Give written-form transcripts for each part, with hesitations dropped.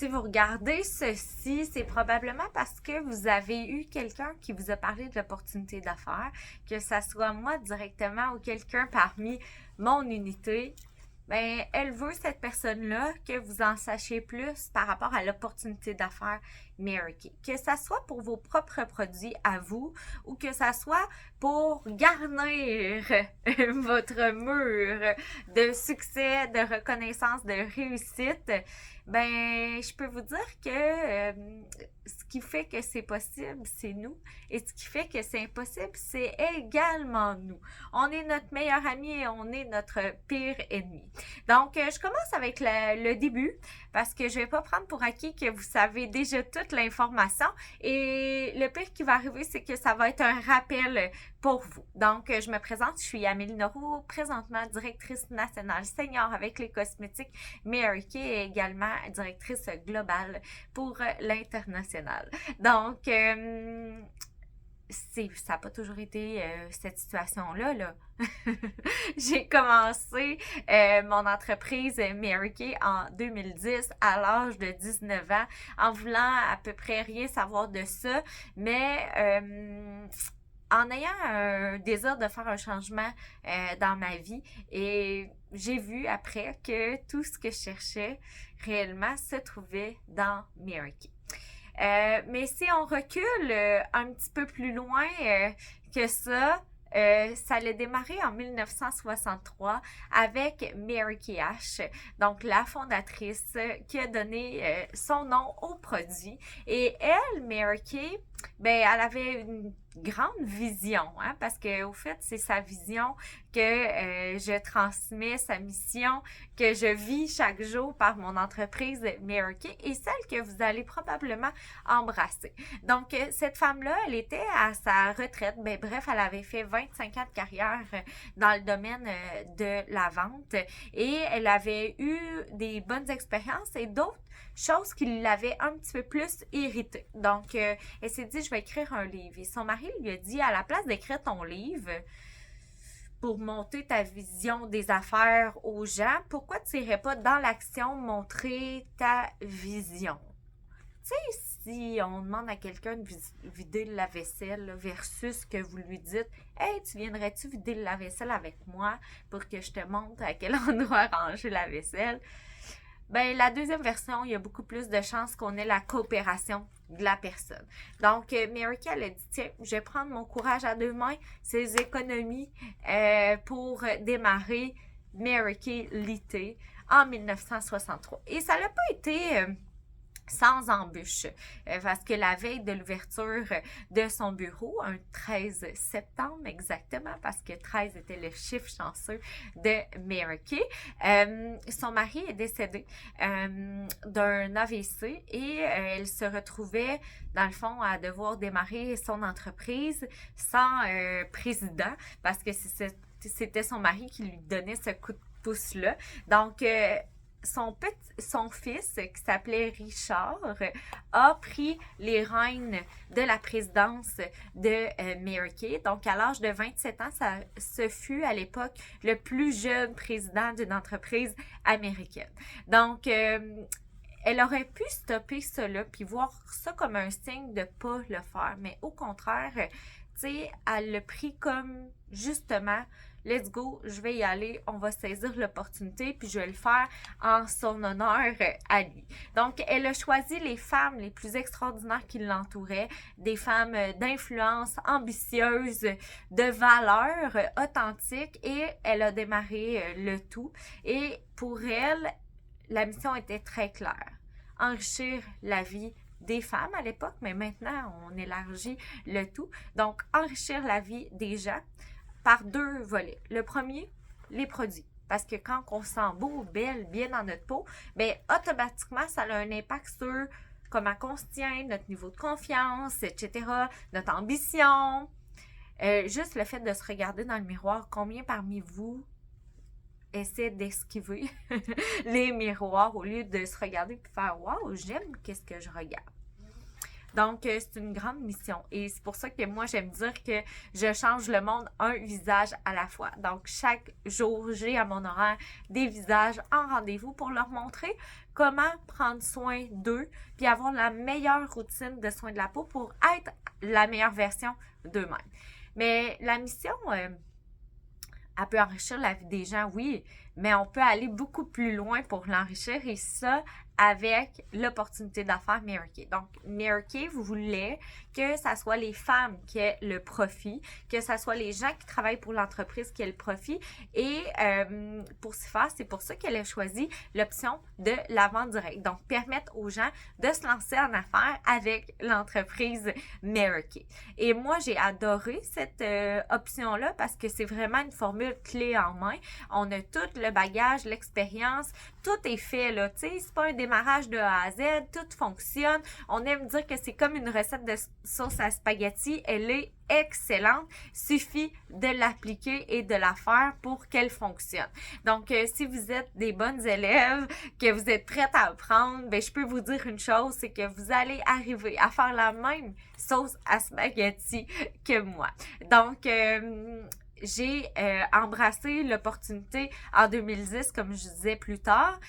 Si vous regardez ceci, c'est probablement parce que vous avez eu quelqu'un qui vous a parlé de l'opportunité d'affaires, que ça soit moi directement ou quelqu'un parmi mon unité. Ben, elle veut, cette personne-là, que vous en sachiez plus par rapport à l'opportunité d'affaires Mary Kay. Que ça soit pour vos propres produits à vous ou que ça soit pour garnir votre mur de succès, de reconnaissance, de réussite, ben, je peux vous dire que ce qui fait que c'est possible, c'est nous. Et ce qui fait que c'est impossible, c'est également nous. On est notre meilleur ami et on est notre pire ennemi. Donc, je commence avec le début parce que je vais pas prendre pour acquis que vous savez déjà toute l'information. Et le pire qui va arriver, c'est que ça va être un rappel pour vous. Donc, je me présente, je suis Amélie Norroux, présentement directrice nationale senior avec les cosmétiques Mary Kay et également directrice globale pour l'international. Donc, ça n'a pas toujours été cette situation-là, là. J'ai commencé mon entreprise Mary Kay en 2010 à l'âge de 19 ans en voulant à peu près rien savoir de ça, mais en ayant un désir de faire un changement dans ma vie et j'ai vu après que tout ce que je cherchais réellement se trouvait dans Mary Kay. Mais si on recule un petit peu plus loin que ça, ça a démarré en 1963 avec Mary Kay Ash, donc la fondatrice qui a donné son nom au produit. Et elle, Mary Kay, ben, elle avait une grande vision, hein, parce que au fait, c'est sa vision que je transmets, sa mission que je vis chaque jour par mon entreprise Mary Kay et celle que vous allez probablement embrasser. Donc, cette femme-là, elle était à sa retraite. Ben, bref, elle avait fait 25 ans de carrière dans le domaine de la vente et elle avait eu des bonnes expériences et d'autres chose qui l'avait un petit peu plus irritée. Donc, elle s'est dit, je vais écrire un livre. Et son mari lui a dit, à la place d'écrire ton livre pour monter ta vision des affaires aux gens, pourquoi tu n'irais pas dans l'action montrer ta vision? Tu sais, si on demande à quelqu'un de vider le lave-vaisselle là, versus que vous lui dites « Hey, tu viendrais-tu vider le lave-vaisselle avec moi pour que je te montre à quel endroit ranger la vaisselle? » Ben, la deuxième version, il y a beaucoup plus de chances qu'on ait la coopération de la personne. Donc, Mary Kay, elle a dit, tiens, je vais prendre mon courage à deux mains, ses économies pour démarrer Mary Kay Litté en 1963. Et ça n'a pas été sans embûche, parce que la veille de l'ouverture de son bureau, un 13 septembre exactement, parce que 13 était le chiffre chanceux de Mary Kay, son mari est décédé d'un AVC et elle se retrouvait, dans le fond, à devoir démarrer son entreprise sans président, parce que c'était son mari qui lui donnait ce coup de pouce-là. Donc, son fils, qui s'appelait Richard, a pris les rênes de la présidence de Mary Kay. Donc, à l'âge de 27 ans, ce fut à l'époque le plus jeune président d'une entreprise américaine. Donc, elle aurait pu stopper cela puis voir ça comme un signe de pas le faire. Mais au contraire, tu sais, elle l'a pris comme justement let's go, je vais y aller, on va saisir l'opportunité, puis je vais le faire en son honneur à lui. Donc, elle a choisi les femmes les plus extraordinaires qui l'entouraient, des femmes d'influence, ambitieuses, de valeurs, authentiques, et elle a démarré le tout. Et pour elle, la mission était très claire. Enrichir la vie des femmes à l'époque, mais maintenant, on élargit le tout. Donc, enrichir la vie des gens par deux volets. Le premier, les produits. Parce que quand on se sent beau, belle, bien dans notre peau, bien, automatiquement, ça a un impact sur comment on se tient, notre niveau de confiance, etc., notre ambition. Juste le fait de se regarder dans le miroir, combien parmi vous essaient d'esquiver les miroirs au lieu de se regarder et faire « Wow, j'aime qu'est-ce que je regarde ». Donc, c'est une grande mission et c'est pour ça que moi, j'aime dire que je change le monde un visage à la fois. Donc, chaque jour, j'ai à mon horaire des visages en rendez-vous pour leur montrer comment prendre soin d'eux, puis avoir la meilleure routine de soins de la peau pour être la meilleure version d'eux-mêmes. Mais la mission, elle peut enrichir la vie des gens, oui, mais on peut aller beaucoup plus loin pour l'enrichir et ça avec l'opportunité d'affaires Mary Kay. Donc, Mary Kay voulait que ça soit les femmes qui aient le profit, que ça soit les gens qui travaillent pour l'entreprise qui aient le profit. Et pour ce faire, c'est pour ça qu'elle a choisi l'option de la vente directe. Donc, permettre aux gens de se lancer en affaires avec l'entreprise Mary Kay. Et moi, j'ai adoré cette option-là parce que c'est vraiment une formule clé en main. On a tout le bagage, l'expérience, tout est fait, là, tu sais, c'est pas un démarrage de A à Z, tout fonctionne. On aime dire que c'est comme une recette de sauce à spaghetti, elle est excellente, suffit de l'appliquer et de la faire pour qu'elle fonctionne. Donc, si vous êtes des bonnes élèves, que vous êtes prêtes à apprendre, ben je peux vous dire une chose, c'est que vous allez arriver à faire la même sauce à spaghetti que moi. Donc, j'ai embrassé l'opportunité en 2010, comme je disais plus tard,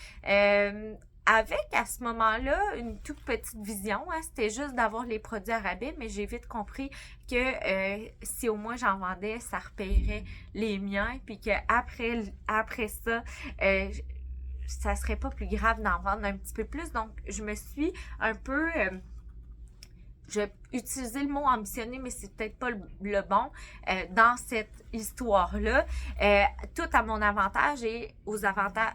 avec à ce moment-là une toute petite vision, hein, c'était juste d'avoir les produits à rabais, mais j'ai vite compris que si au moins j'en vendais, ça repayerait les miens, puis qu'après ça, ça serait pas plus grave d'en vendre un petit peu plus. Donc, je me suis un peu... je vais utiliser le mot ambitionner, mais c'est peut-être pas le bon dans cette histoire-là. Tout à mon avantage et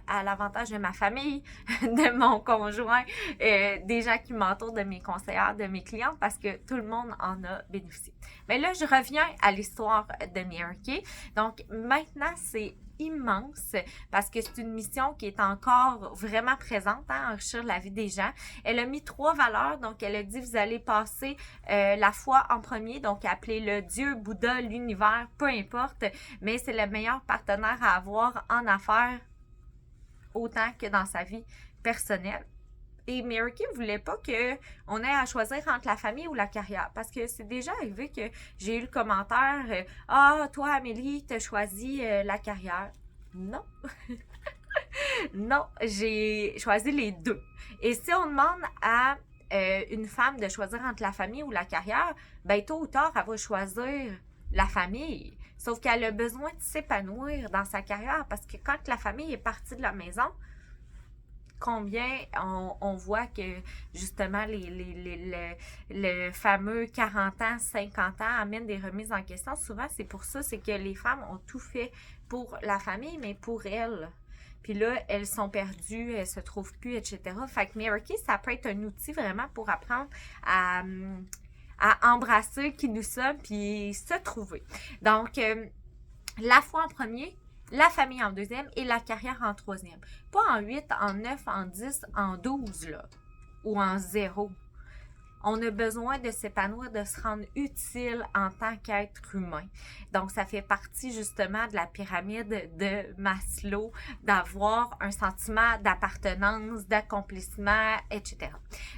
à l'avantage de ma famille, de mon conjoint, des gens qui m'entourent, de mes conseillères, de mes clients, parce que tout le monde en a bénéficié. Mais là, je reviens à l'histoire de Mary Kay. Donc, maintenant, c'est immense parce que c'est une mission qui est encore vraiment présente, hein, enrichir la vie des gens. Elle a mis 3 valeurs, donc elle a dit vous allez passer la foi en premier, donc appelez-le Dieu, Bouddha, l'univers, peu importe, mais c'est le meilleur partenaire à avoir en affaires autant que dans sa vie personnelle. Et Mary Kay voulait pas qu'on ait à choisir entre la famille ou la carrière. Parce que c'est déjà arrivé que j'ai eu le commentaire « Ah, toi, Amélie, t'as choisi la carrière. » Non. Non, j'ai choisi les deux. Et si on demande à une femme de choisir entre la famille ou la carrière, ben tôt ou tard, elle va choisir la famille. Sauf qu'elle a besoin de s'épanouir dans sa carrière. Parce que quand la famille est partie de la maison, combien on voit que justement le fameux 40 ans, 50 ans amène des remises en question. Souvent, c'est pour ça, c'est que les femmes ont tout fait pour la famille, mais pour elles. Puis là, elles sont perdues, elles se trouvent plus, etc. Fait que Mary Kay, ça peut être un outil vraiment pour apprendre à embrasser qui nous sommes puis se trouver. Donc, la foi en premier, la famille en deuxième et la carrière en troisième. Pas en 8, en 9, en 10, en 12, là, ou en 0. On a besoin de s'épanouir, de se rendre utile en tant qu'être humain. Donc, ça fait partie justement de la pyramide de Maslow, d'avoir un sentiment d'appartenance, d'accomplissement, etc.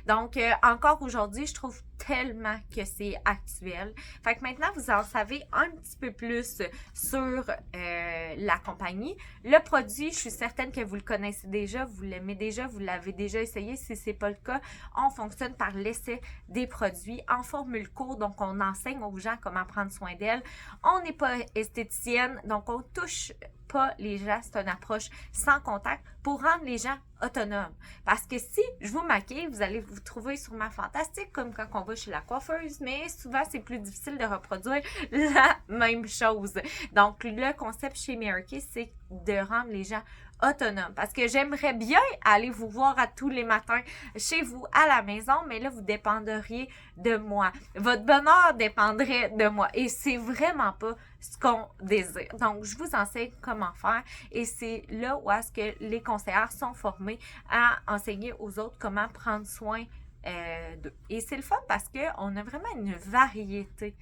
Donc, encore aujourd'hui, je trouve tellement que c'est actuel. Fait que maintenant, vous en savez un petit peu plus sur la compagnie. Le produit, je suis certaine que vous le connaissez déjà, vous l'aimez déjà, vous l'avez déjà essayé. Si c'est pas le cas, on fonctionne par l'essai des produits en formule courte. Donc, on enseigne aux gens comment prendre soin d'elles. On n'est pas esthéticienne, donc on touche pas les gens, c'est une approche sans contact pour rendre les gens autonomes. Parce que si je vous maquille, vous allez vous trouver sûrement fantastique comme quand on va chez la coiffeuse, mais souvent c'est plus difficile de reproduire la même chose. Donc le concept chez Mary Kay, c'est de rendre les gens autonomes. Parce que j'aimerais bien aller vous voir à tous les matins chez vous à la maison, mais là vous dépendriez de moi. Votre bonheur dépendrait de moi et c'est vraiment pas ce qu'on désire. Donc je vous enseigne comment faire et c'est là où est-ce que les conseillères sont formées à enseigner aux autres comment prendre soin d'eux. Et c'est le fun parce qu'on a vraiment une variété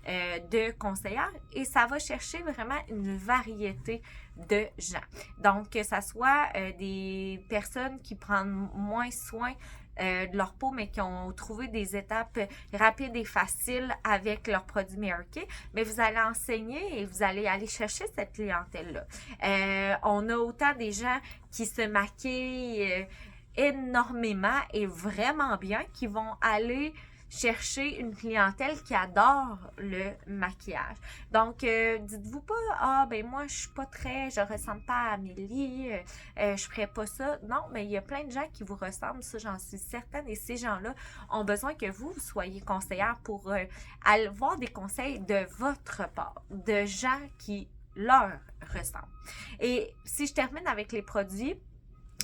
de conseillères et ça va chercher vraiment une variété de gens. Donc, que ça soit des personnes qui prennent moins soin de leur peau, mais qui ont trouvé des étapes rapides et faciles avec leurs produits Mary Kay, mais vous allez enseigner et vous allez aller chercher cette clientèle-là. On a autant des gens qui se maquillent énormément et vraiment bien, qui vont aller chercher une clientèle qui adore le maquillage. Donc, dites-vous pas, ah, ben moi, je ressemble pas à Amélie, je ferais pas ça. Non, mais il y a plein de gens qui vous ressemblent, ça, j'en suis certaine. Et ces gens-là ont besoin que vous soyez conseillère pour aller voir des conseils de votre part, de gens qui leur ressemblent. Et si je termine avec les produits,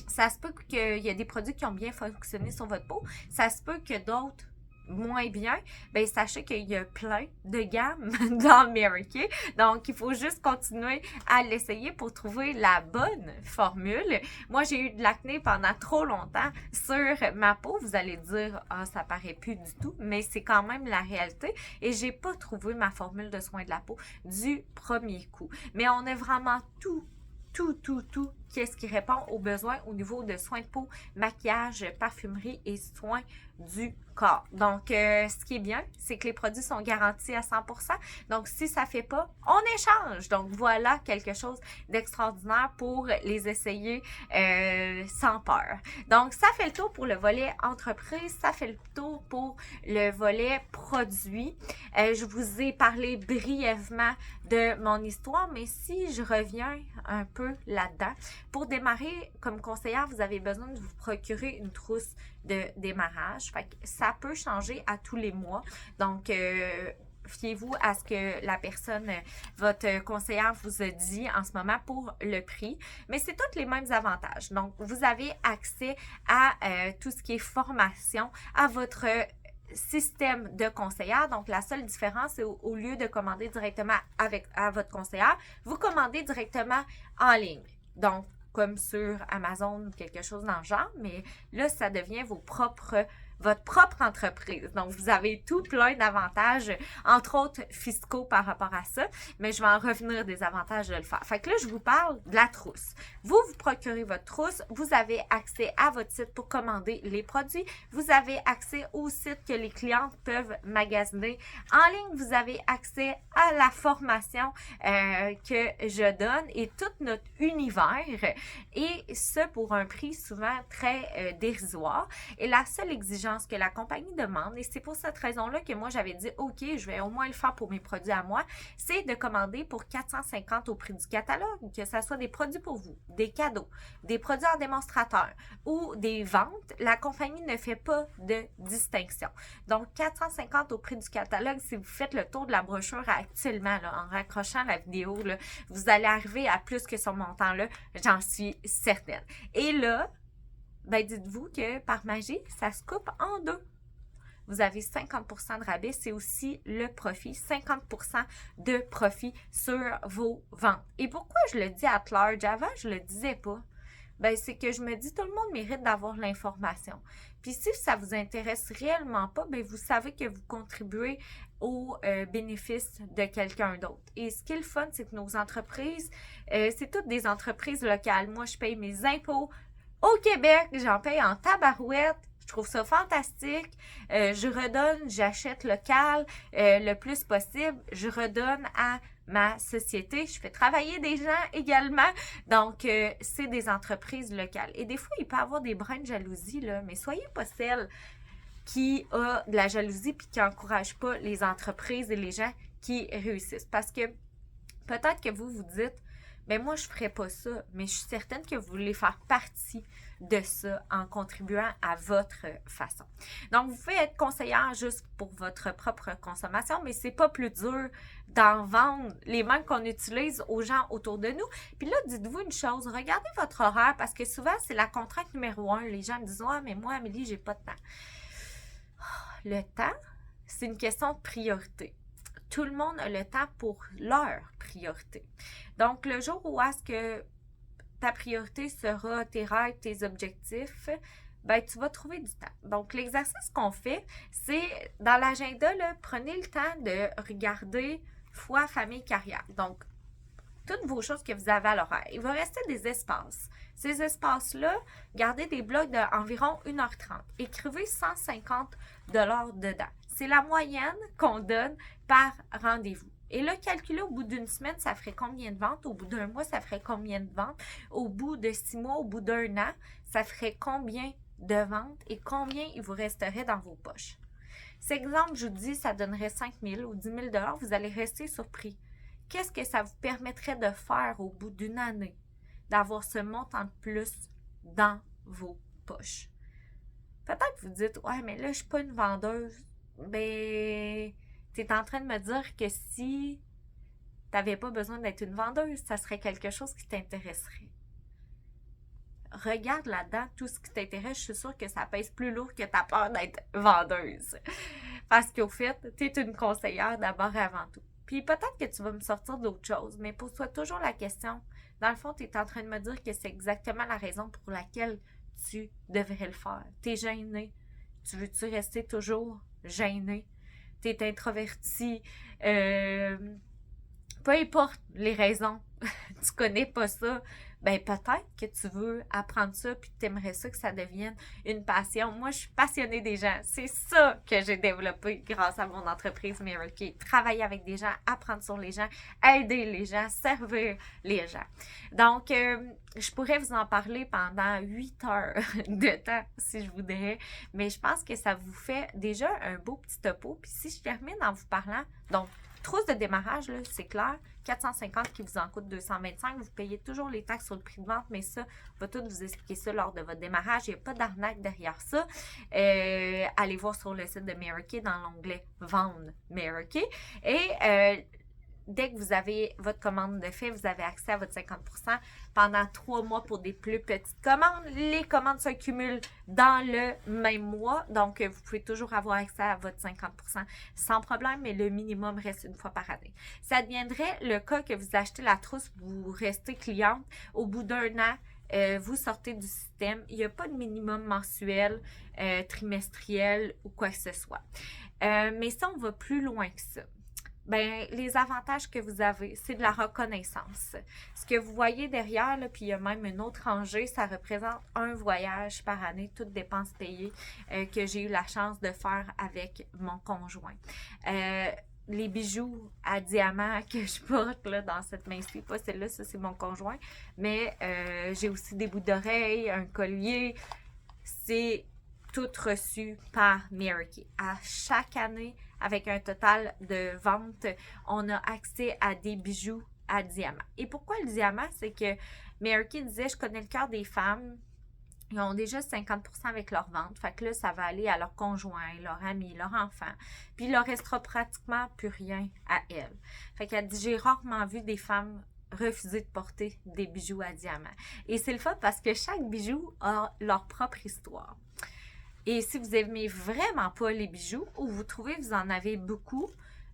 ça se peut qu'il y a des produits qui ont bien fonctionné sur votre peau, ça se peut que d'autres moins bien, ben sachez qu'il y a plein de gammes dans Mary Kay. Donc, il faut juste continuer à l'essayer pour trouver la bonne formule. Moi, j'ai eu de l'acné pendant trop longtemps sur ma peau. Vous allez dire, ah, ça paraît plus du tout, mais c'est quand même la réalité. Et j'ai pas trouvé ma formule de soin de la peau du premier coup. Mais on a vraiment tout qu'est-ce qui répond aux besoins au niveau de soins de peau, maquillage, parfumerie et soins du corps. Donc, ce qui est bien, c'est que les produits sont garantis à 100%. Donc, si ça ne fait pas, on échange. Donc, voilà quelque chose d'extraordinaire pour les essayer sans peur. Donc, ça fait le tour pour le volet entreprise. Ça fait le tour pour le volet produit. Je vous ai parlé brièvement de mon histoire, mais si je reviens un peu là-dedans, pour démarrer comme conseillère, vous avez besoin de vous procurer une trousse de démarrage. Fait que ça peut changer à tous les mois. Donc, fiez-vous à ce que la personne, votre conseillère vous a dit en ce moment pour le prix. Mais c'est tous les mêmes avantages. Donc, vous avez accès à tout ce qui est formation, à votre système de conseillère. Donc, la seule différence, c'est au lieu de commander directement à votre conseillère, vous commandez directement en ligne. Donc, comme sur Amazon ou quelque chose dans le genre, mais là, ça devient votre propre entreprise. Donc, vous avez tout plein d'avantages, entre autres fiscaux par rapport à ça, mais je vais en revenir des avantages de le faire. Fait que là, je vous parle de la trousse. Vous procurez votre trousse, vous avez accès à votre site pour commander les produits, vous avez accès au site que les clientes peuvent magasiner en ligne, vous avez accès à la formation que je donne et tout notre univers, et ce pour un prix souvent très dérisoire. Et la seule exigence que la compagnie demande, et c'est pour cette raison-là que moi j'avais dit ok, je vais au moins le faire pour mes produits à moi, c'est de commander pour 450 au prix du catalogue, que ce soit des produits pour vous, des cadeaux, des produits en démonstrateur ou des ventes. La compagnie ne fait pas de distinction. Donc 450 au prix du catalogue, si vous faites le tour de la brochure actuellement là, en raccrochant la vidéo, là, vous allez arriver à plus que ce montant-là, j'en suis certaine. Et là, ben dites-vous que par magie, ça se coupe en deux. Vous avez 50% de rabais, c'est aussi le profit, 50% de profit sur vos ventes. Et pourquoi je le dis at large? Avant, je le disais pas. Ben, c'est que je me dis, tout le monde mérite d'avoir l'information. Puis si ça vous intéresse réellement pas, ben vous savez que vous contribuez au bénéfice de quelqu'un d'autre. Et ce qui est le fun, c'est que nos entreprises, c'est toutes des entreprises locales. Moi, je paye mes impôts au Québec, j'en paye en tabarouette. Je trouve ça fantastique. Je redonne, j'achète local le plus possible. Je redonne à ma société. Je fais travailler des gens également. Donc, c'est des entreprises locales. Et des fois, il peut y avoir des brins de jalousie, là, mais soyez pas celle qui a de la jalousie puis qui n'encourage pas les entreprises et les gens qui réussissent. Parce que peut-être que vous vous dites, mais moi, je ne ferais pas ça, mais je suis certaine que vous voulez faire partie de ça en contribuant à votre façon. Donc, vous pouvez être conseillère juste pour votre propre consommation, mais c'est pas plus dur d'en vendre les mêmes qu'on utilise aux gens autour de nous. Puis là, dites-vous une chose, regardez votre horaire, parce que souvent, c'est la contrainte numéro 1. Les gens me disent « Ah, mais moi, Amélie, j'ai pas de temps. » Le temps, c'est une question de priorité. Tout le monde a le temps pour leur priorité. Donc, le jour où est-ce que ta priorité sera tes rêves, tes objectifs, ben tu vas trouver du temps. Donc, l'exercice qu'on fait, c'est dans l'agenda, là, prenez le temps de regarder foi, famille, carrière. Donc, toutes vos choses que vous avez à l'horaire. Il va rester des espaces. Ces espaces-là, gardez des blocs d'environ 1h30. Écrivez 150 $ dedans. C'est la moyenne qu'on donne par rendez-vous. Et là, calculez au bout d'une semaine, ça ferait combien de ventes? Au bout d'un mois, ça ferait combien de ventes? Au bout de 6 mois, au bout d'un an, ça ferait combien de ventes et combien il vous resterait dans vos poches? Si, exemple, je vous dis, ça donnerait 5 000 ou 10 000 $, vous allez rester surpris. Qu'est-ce que ça vous permettrait de faire au bout d'une année? D'avoir ce montant de plus dans vos poches. Peut-être que vous dites, ouais, mais là, je ne suis pas une vendeuse. Ben, tu es en train de me dire que si tu n'avais pas besoin d'être une vendeuse, ça serait quelque chose qui t'intéresserait. Regarde là-dedans tout ce qui t'intéresse, je suis sûre que ça pèse plus lourd que ta peur d'être vendeuse. Parce qu'au fait, tu es une conseillère d'abord et avant tout. Puis peut-être que tu vas me sortir d'autres choses, mais pose-toi toujours la question. Dans le fond, tu es en train de me dire que c'est exactement la raison pour laquelle tu devrais le faire. Tu es gêné. Tu veux-tu rester toujours gêné? Tu es introverti. Peu importe les raisons, tu connais pas ça, ben peut-être que tu veux apprendre ça puis que tu aimerais ça que ça devienne une passion. Moi, je suis passionnée des gens. C'est ça que j'ai développé grâce à mon entreprise Miracle. Travailler avec des gens, apprendre sur les gens, aider les gens, servir les gens. Donc, je pourrais vous en parler pendant 8 heures de temps si je voudrais, mais je pense que ça vous fait déjà un beau petit topo. Puis si je termine en vous parlant, donc, trousse de démarrage, là, c'est clair. 450 qui vous en coûte 225. Vous payez toujours les taxes sur le prix de vente, mais ça, on va tout vous expliquer ça lors de votre démarrage. Il n'y a pas d'arnaque derrière ça. Allez voir sur le site de Miracle dans l'onglet Vendre Miracle. Et dès que vous avez votre commande de fait, vous avez accès à votre 50% pendant 3 mois pour des plus petites commandes. Les commandes se cumulent dans le même mois, donc vous pouvez toujours avoir accès à votre 50% sans problème, mais le minimum reste une fois par année. Ça deviendrait le cas que vous achetez la trousse, vous restez cliente, au bout d'un an, vous sortez du système. Il n'y a pas de minimum mensuel, trimestriel ou quoi que ce soit. Mais ça, on va plus loin que ça. Ben, les avantages que vous avez, c'est de la reconnaissance. Ce que vous voyez derrière, là, puis il y a même une autre rangée, ça représente un voyage par année, toutes dépenses payées, que j'ai eu la chance de faire avec mon conjoint. Les bijoux à diamants que je porte là, dans cette main-ci, pas celle-là, ça c'est mon conjoint, mais j'ai aussi des boucles d'oreilles, un collier, c'est tout reçu par Miracle. À chaque année, avec un total de ventes, on a accès à des bijoux à diamant. Et pourquoi le diamant? C'est que Miracle disait, je connais le cœur des femmes, ils ont déjà 50% avec leur vente. Fait que là, ça va aller à leurs conjoints, leurs amis, leurs enfants. Puis il leur restera pratiquement plus rien à elles. Fait qu'elle dit, j'ai rarement vu des femmes refuser de porter des bijoux à diamant. Et c'est le fun parce que chaque bijou a leur propre histoire. Et si vous aimez vraiment pas les bijoux ou vous trouvez que vous en avez beaucoup,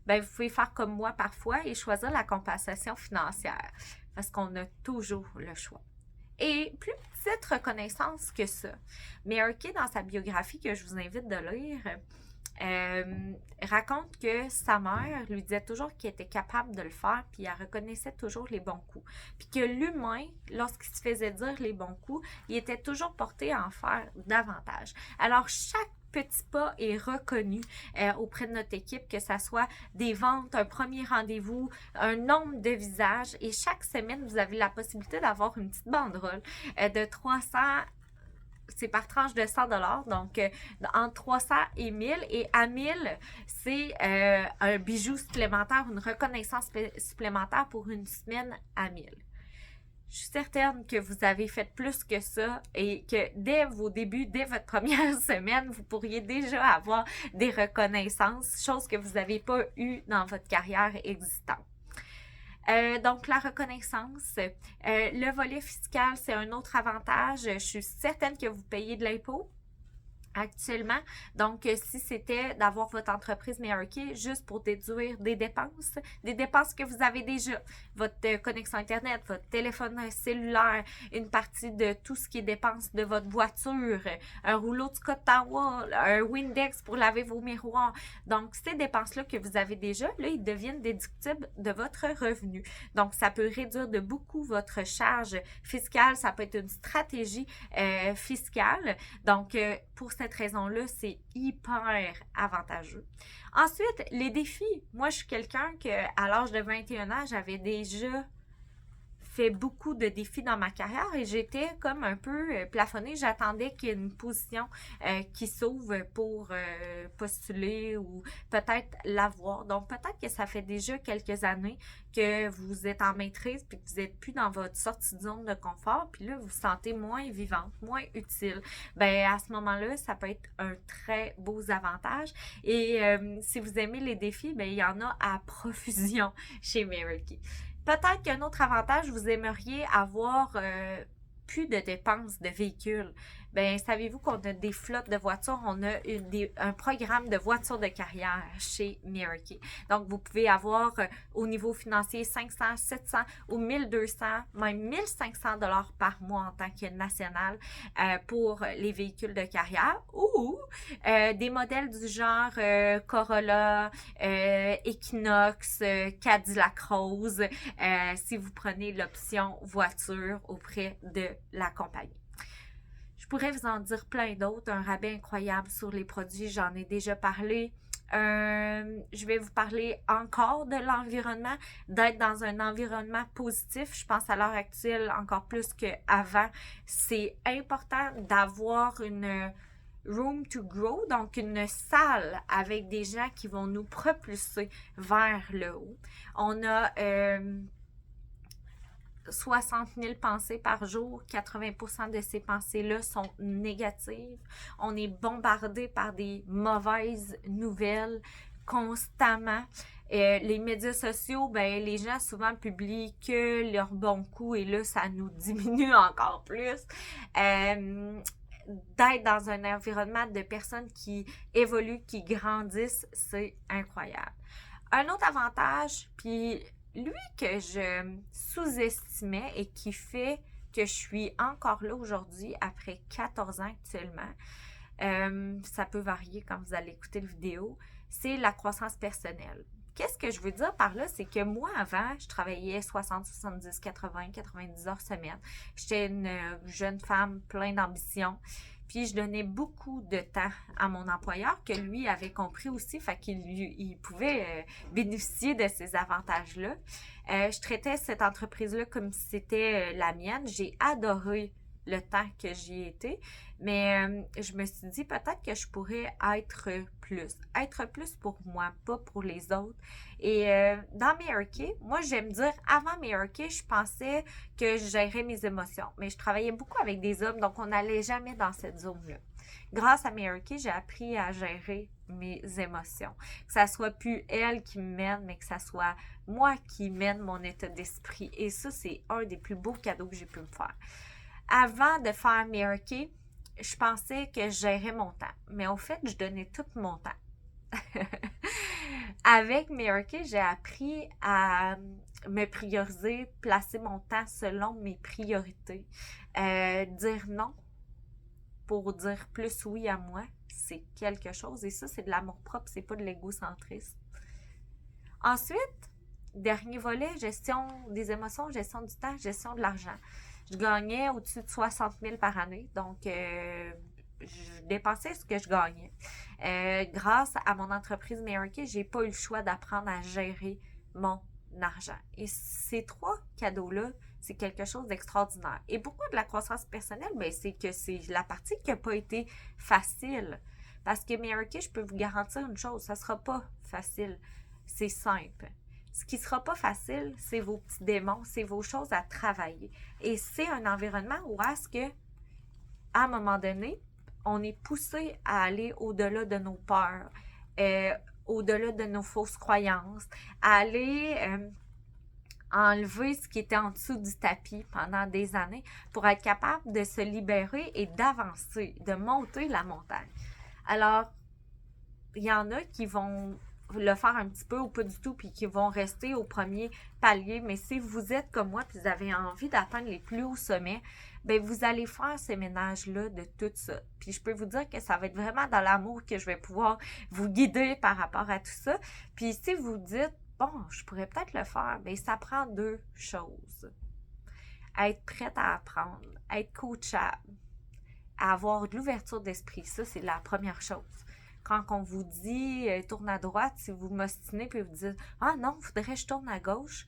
ben vous pouvez faire comme moi parfois et choisir la compensation financière parce qu'on a toujours le choix. Et plus petite reconnaissance que ça. Miracle, dans sa biographie que je vous invite de lire, raconte que sa mère lui disait toujours qu'il était capable de le faire, puis elle reconnaissait toujours les bons coups. Puis que l'humain, lorsqu'il se faisait dire les bons coups, il était toujours porté à en faire davantage. Alors, chaque petit pas est reconnu auprès de notre équipe, que ça soit des ventes, un premier rendez-vous, un nombre de visages. Et chaque semaine, vous avez la possibilité d'avoir une petite banderole de 300. C'est par tranche de 100 $, donc entre 300 et 1000. Et à 1000, c'est un bijou supplémentaire, une reconnaissance supplémentaire pour une semaine à 1000. Je suis certaine que vous avez fait plus que ça et que dès vos débuts, dès votre première semaine, vous pourriez déjà avoir des reconnaissances, chose que vous n'avez pas eues dans votre carrière existante. Donc, la reconnaissance. Le volet fiscal, c'est un autre avantage. Je suis certaine que vous payez de l'impôt actuellement. Donc, si c'était d'avoir votre entreprise Miracle juste pour déduire des dépenses que vous avez déjà, votre connexion Internet, votre téléphone cellulaire, une partie de tout ce qui est dépenses de votre voiture, un rouleau de Scott Towel, un Windex pour laver vos miroirs. Donc, ces dépenses-là que vous avez déjà, là, ils deviennent déductibles de votre revenu. Donc, ça peut réduire de beaucoup votre charge fiscale. Ça peut être une stratégie fiscale. Donc, pour cette raison-là, c'est hyper avantageux. Ensuite, les défis. Moi, je suis quelqu'un que à l'âge de 21 ans, j'avais déjà fait beaucoup de défis dans ma carrière et j'étais comme un peu plafonnée. J'attendais qu'il y ait une position qui s'ouvre pour postuler ou peut-être l'avoir. Donc, peut-être que ça fait déjà quelques années que vous êtes en maîtrise puis que vous n'êtes plus dans votre sortie de zone de confort puis là, vous vous sentez moins vivante, moins utile. Ben à ce moment-là, ça peut être un très beau avantage. Et si vous aimez les défis, ben il y en a à profusion chez Mary Kay. Peut-être qu'un autre avantage, vous aimeriez avoir plus de dépenses de véhicules. Ben, savez-vous qu'on a des flottes de voitures? On a un programme de voitures de carrière chez Mary Kay. Donc, vous pouvez avoir au niveau financier 500, 700 ou 1200, même 1500 $ par mois en tant que national pour les véhicules de carrière ou des modèles du genre Corolla, Equinox, Cadillac Rose, si vous prenez l'option voiture auprès de la compagnie. Je pourrais vous en dire plein d'autres, un rabais incroyable sur les produits, j'en ai déjà parlé. Je vais vous parler encore de l'environnement, d'être dans un environnement positif. Je pense à l'heure actuelle encore plus qu'avant. C'est important d'avoir une room to grow, donc une salle avec des gens qui vont nous propulser vers le haut. On a 60 000 pensées par jour, 80% de ces pensées-là sont négatives. On est bombardé par des mauvaises nouvelles constamment. Les médias sociaux, ben les gens souvent publient que leurs bons coups et là, ça nous diminue encore plus. D'être dans un environnement de personnes qui évoluent, qui grandissent, c'est incroyable. Un autre avantage, puis lui que je sous-estimais et qui fait que je suis encore là aujourd'hui après 14 ans actuellement, ça peut varier quand vous allez écouter la vidéo, c'est la croissance personnelle. Qu'est-ce que je veux dire par là? C'est que moi, avant, je travaillais 60, 70, 80, 90 heures semaine. J'étais une jeune femme pleine d'ambition. Puis, je donnais beaucoup de temps à mon employeur que lui avait compris aussi, fait qu'il pouvait bénéficier de ces avantages-là. Je traitais cette entreprise-là comme si c'était la mienne. J'ai adoré le temps que j'y étais, mais je me suis dit peut-être que je pourrais être plus pour moi, pas pour les autres. Et dans Mary Kay, moi j'aime dire, avant Mary Kay, je pensais que je gérais mes émotions, mais je travaillais beaucoup avec des hommes, donc on n'allait jamais dans cette zone-là. Grâce à Mary Kay, j'ai appris à gérer mes émotions. Que ça soit plus elle qui me mène, mais que ça soit moi qui mène mon état d'esprit. Et ça, c'est un des plus beaux cadeaux que j'ai pu me faire. Avant de faire Mary Kay, je pensais que je gérais mon temps. Mais au fait, je donnais tout mon temps. Avec Mary Kay, j'ai appris à me prioriser, placer mon temps selon mes priorités. Dire non pour dire plus oui à moi, c'est quelque chose. Et ça, c'est de l'amour-propre, c'est pas de l'égocentrisme. Ensuite, dernier volet, gestion des émotions, gestion du temps, gestion de l'argent. Je gagnais au-dessus de 60 000 par année, donc je dépensais ce que je gagnais. Grâce à mon entreprise Mary Kay, j'ai pas eu le choix d'apprendre à gérer mon argent. Et ces 3 cadeaux-là, c'est quelque chose d'extraordinaire. Et pourquoi de la croissance personnelle? Ben, c'est que c'est la partie qui n'a pas été facile. Parce que Mary Kay, je peux vous garantir une chose, ça ne sera pas facile. C'est simple. Ce qui ne sera pas facile, c'est vos petits démons, c'est vos choses à travailler. Et c'est un environnement où est-ce que, à un moment donné, on est poussé à aller au-delà de nos peurs, au-delà de nos fausses croyances, à aller enlever ce qui était en dessous du tapis pendant des années pour être capable de se libérer et d'avancer, de monter la montagne. Alors, il y en a qui vont le faire un petit peu ou pas du tout, puis qui vont rester au premier palier. Mais si vous êtes comme moi, puis vous avez envie d'atteindre les plus hauts sommets, bien, vous allez faire ces ménages-là de tout ça. Puis je peux vous dire que ça va être vraiment dans l'amour que je vais pouvoir vous guider par rapport à tout ça. Puis si vous dites, bon, je pourrais peut-être le faire, bien, ça prend 2 choses. Être prête à apprendre, être coachable à avoir de l'ouverture d'esprit. Ça, c'est la première chose. Quand on vous dit tourne à droite, si vous m'ostinez puis vous dites ah non, il faudrait que je tourne à gauche,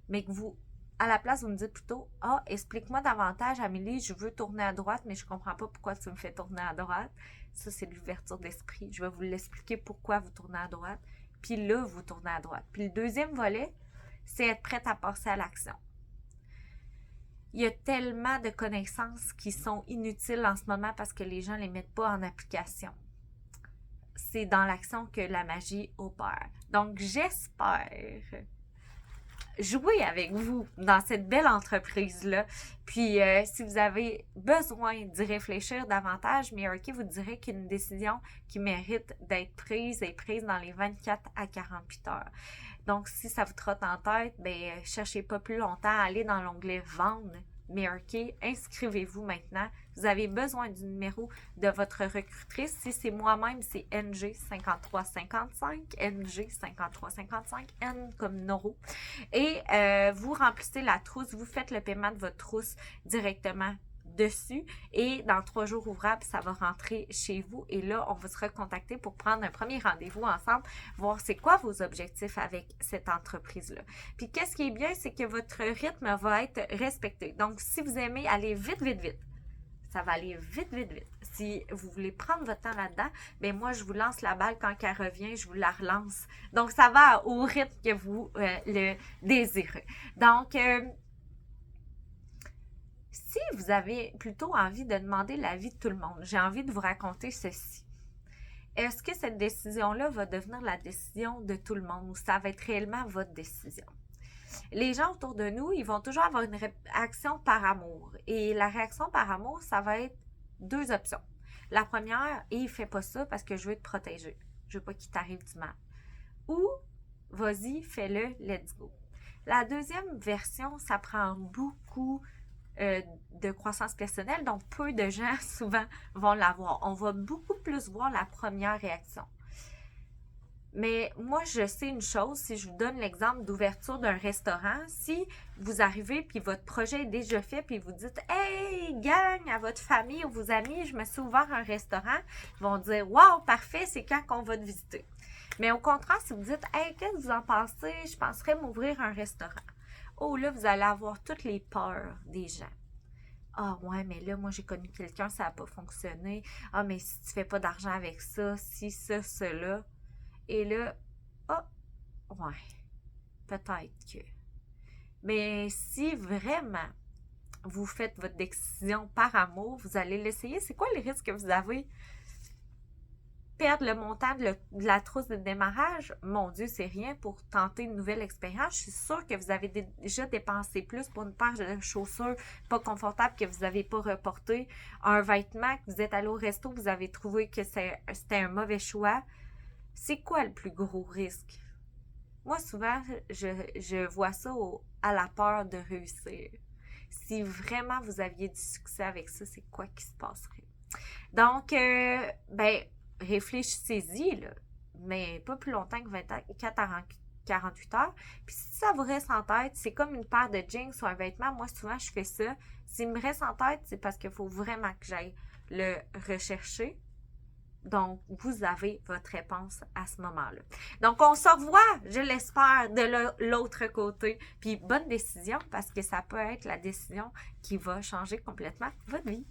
mais que vous, à la place, vous me dites plutôt ah, explique-moi davantage, Amélie, je veux tourner à droite, mais je comprends pas pourquoi tu me fais tourner à droite. Ça, c'est de l'ouverture d'esprit. Je vais vous l'expliquer pourquoi vous tournez à droite. Puis là, vous tournez à droite. Puis le deuxième volet, c'est être prête à passer à l'action. Il y a tellement de connaissances qui sont inutiles en ce moment parce que les gens ne les mettent pas en application. C'est dans l'action que la magie opère. Donc, j'espère jouer avec vous dans cette belle entreprise-là. Puis, si vous avez besoin d'y réfléchir davantage, Miracle vous dirait qu'une décision qui mérite d'être prise est prise dans les 24 à 48 heures. Donc, si ça vous trotte en tête, ben cherchez pas plus longtemps, allez dans l'onglet « Vendre ». Miracle, inscrivez-vous maintenant. Vous avez besoin du numéro de votre recrutrice. Si c'est moi-même, c'est NG5355, NG5355, N comme Noro. Et vous remplissez la trousse, vous faites le paiement de votre trousse directement dessus et dans 3 jours ouvrables, ça va rentrer chez vous et là, on va se recontacter pour prendre un premier rendez-vous ensemble, voir c'est quoi vos objectifs avec cette entreprise-là. Puis qu'est-ce qui est bien, c'est que votre rythme va être respecté. Donc, si vous aimez aller vite, vite, vite, ça va aller vite, vite, vite. Si vous voulez prendre votre temps là-dedans, bien moi, je vous lance la balle quand elle revient, je vous la relance. Donc, ça va au rythme que vous le désirez. Donc, si vous avez plutôt envie de demander l'avis de tout le monde, j'ai envie de vous raconter ceci. Est-ce que cette décision-là va devenir la décision de tout le monde ou ça va être réellement votre décision? Les gens autour de nous, ils vont toujours avoir une réaction par amour. Et la réaction par amour, ça va être 2 options. La première, il ne fait pas ça parce que je veux te protéger. Je veux pas qu'il t'arrive du mal. Ou, vas-y, fais-le, let's go. La deuxième version, ça prend beaucoup de croissance personnelle, donc peu de gens souvent vont l'avoir. On va beaucoup plus voir la première réaction. Mais moi, je sais une chose, si je vous donne l'exemple d'ouverture d'un restaurant, si vous arrivez puis votre projet est déjà fait puis vous dites « Hey, gang, à votre famille ou vos amis, je me suis ouvert un restaurant », ils vont dire « Wow, parfait, c'est quand qu'on va te visiter ». Mais au contraire, si vous dites « Hey, qu'est-ce que vous en pensez? Je penserais m'ouvrir un restaurant ». Oh là, vous allez avoir toutes les peurs des gens. Ah ouais, mais là, moi, j'ai connu quelqu'un, ça n'a pas fonctionné. Ah, mais si tu fais pas d'argent avec ça, si, ça, cela. Et là, ouais, peut-être que. Mais si vraiment vous faites votre décision par amour, vous allez l'essayer. C'est quoi les risques que vous avez? Perdre le montant de la trousse de démarrage, mon Dieu, c'est rien pour tenter une nouvelle expérience. Je suis sûre que vous avez déjà dépensé plus pour une paire de chaussures pas confortables que vous n'avez pas reporté. Un vêtement que vous êtes allé au resto, vous avez trouvé que c'était un mauvais choix. C'est quoi le plus gros risque? Moi, souvent, je vois ça à la peur de réussir. Si vraiment vous aviez du succès avec ça, c'est quoi qui se passerait? Donc, réfléchissez-y, là, mais pas plus longtemps que 24 à 48 heures. Puis si ça vous reste en tête, c'est comme une paire de jeans ou un vêtement. Moi, souvent, je fais ça. S'il me reste en tête, c'est parce qu'il faut vraiment que j'aille le rechercher. Donc, vous avez votre réponse à ce moment-là. Donc, on se revoit, je l'espère, de l'autre côté. Puis, bonne décision parce que ça peut être la décision qui va changer complètement votre vie.